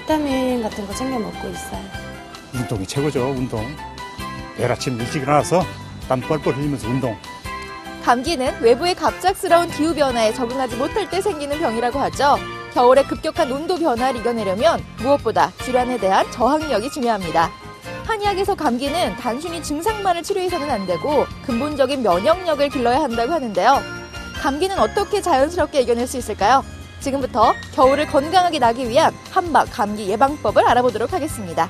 비타민 같은 거 챙겨 먹고 있어요. 운동이 최고죠, 운동. 내일 아침 일찍 일어나서 땀 뻘뻘 흘리면서 운동. 감기는 외부의 갑작스러운 기후변화에 적응하지 못할 때 생기는 병이라고 하죠. 겨울의 급격한 온도 변화를 이겨내려면 무엇보다 질환에 대한 저항력이 중요합니다. 한의학에서 감기는 단순히 증상만을 치료해서는 안 되고 근본적인 면역력을 길러야 한다고 하는데요. 감기는 어떻게 자연스럽게 이겨낼 수 있을까요? 지금부터 겨울을 건강하게 나기 위한 한방 감기 예방법을 알아보도록 하겠습니다.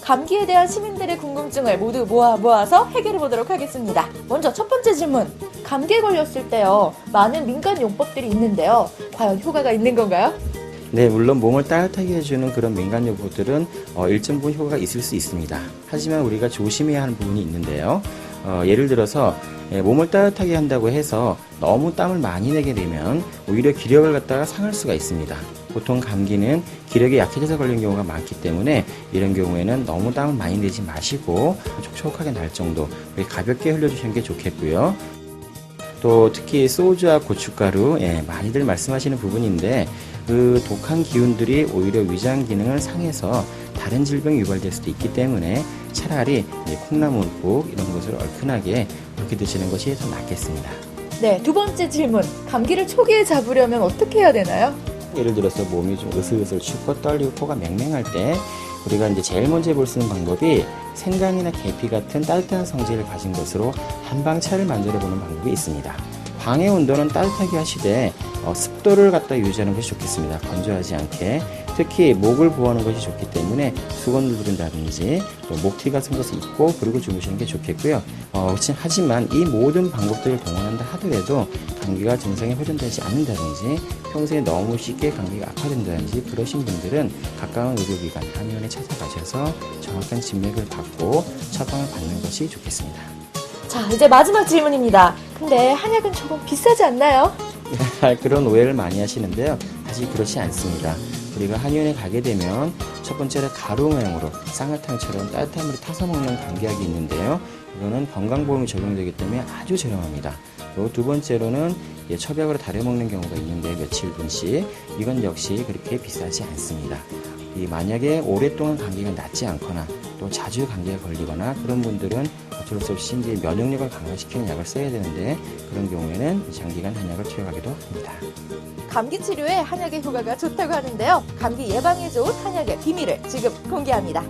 감기에 대한 시민들의 궁금증을 모두 모아서 해결해 보도록 하겠습니다. 먼저 첫 번째 질문. 감기에 걸렸을 때요, 많은 민간 요법들이 있는데요. 과연 효과가 있는 건가요? 네, 물론 몸을 따뜻하게 해주는 그런 민간 요법들은 일정 부분 효과가 있을 수 있습니다. 하지만 우리가 조심해야 하는 부분이 있는데요. 예를 들어서 몸을 따뜻하게 한다고 해서 너무 땀을 많이 내게 되면 오히려 기력을 갖다가 상할 수가 있습니다. 보통 감기는 기력이 약해져서 걸린 경우가 많기 때문에 이런 경우에는 너무 땀을 많이 내지 마시고 촉촉하게 날 정도 가볍게 흘려주시는 게 좋겠고요. 또 특히 소주와 고춧가루, 많이들 말씀하시는 부분인데 그 독한 기운들이 오히려 위장 기능을 상해서 다른 질병이 유발될 수도 있기 때문에 차라리 콩나물국 이런 것을 얼큰하게 그렇게 드시는 것이 더 낫겠습니다. 네, 두 번째 질문. 감기를 초기에 잡으려면 어떻게 해야 되나요? 예를 들어서 몸이 좀 으슬으슬 춥고 떨리고 코가 맹맹할 때 우리가 이제 제일 먼저 해볼 수 있는 방법이 생강이나 계피 같은 따뜻한 성질을 가진 것으로 한방차를 만들어 보는 방법이 있습니다. 방의 온도는 따뜻하게 하시되 습도를 갖다 유지하는 것이 좋겠습니다. 건조하지 않게. 특히 목을 보호하는 것이 좋기 때문에 수건을 두른다든지 또 목티 같은 것을 입고 그리고 주무시는 게 좋겠고요. 하지만 이 모든 방법들을 동원한다 하더라도 감기가 증상이 호전되지 않는다든지 평소에 너무 쉽게 감기가 악화된다든지 그러신 분들은 가까운 의료기관, 한의원에 찾아가셔서 정확한 진맥을 받고 처방을 받는 것이 좋겠습니다. 자, 이제 마지막 질문입니다. 근데 한약은 조금 비싸지 않나요? 그런 오해를 많이 하시는데요. 사실 그렇지 않습니다. 우리가 한의원에 가게 되면 첫 번째로 가루 모양으로 쌍화탕처럼 따뜻한 물에 타서 먹는 감기약이 있는데요. 이거는 건강보험이 적용되기 때문에 아주 저렴합니다. 또 두 번째로는 처벽으로 달여 먹는 경우가 있는데 며칠분씩 이건 역시 그렇게 비싸지 않습니다. 만약에 오랫동안 감기가 낫지 않거나 또 자주 감기에 걸리거나 그런 분들은 어쩔 수 없이 이제 면역력을 강화시키는 약을 써야 되는데 그런 경우에는 장기간 한약을 투여하기도 합니다. 감기 치료에 한약의 효과가 좋다고 하는데요. 감기 예방에 좋은 한약의 비밀을 지금 공개합니다.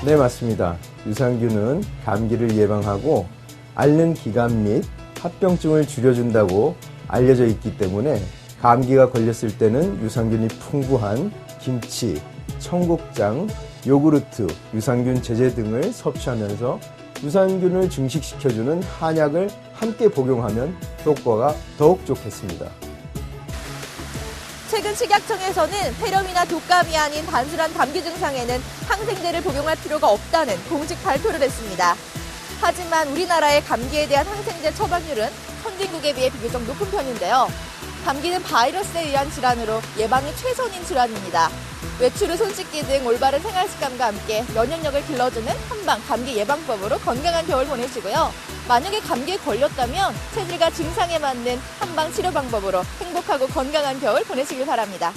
네, 맞습니다. 유산균은 감기를 예방하고 앓는 기관 및 합병증을 줄여준다고 알려져 있기 때문에 감기가 걸렸을 때는 유산균이 풍부한 김치, 청국장, 요구르트, 유산균 제제 등을 섭취하면서 유산균을 증식시켜주는 한약을 함께 복용하면 효과가 더욱 좋겠습니다. 최근 식약청에서는 폐렴이나 독감이 아닌 단순한 감기 증상에는 항생제를 복용할 필요가 없다는 공식 발표를 했습니다. 하지만 우리나라의 감기에 대한 항생제 처방률은 선진국에 비해 비교적 높은 편인데요. 감기는 바이러스에 의한 질환으로 예방이 최선인 질환입니다. 외출 후 손 씻기 등 올바른 생활 습관과 함께 면역력을 길러주는 한방 감기 예방법으로 건강한 겨울 보내시고요. 만약에 감기에 걸렸다면 체질과 증상에 맞는 한방 치료 방법으로 행복하고 건강한 겨울 보내시길 바랍니다.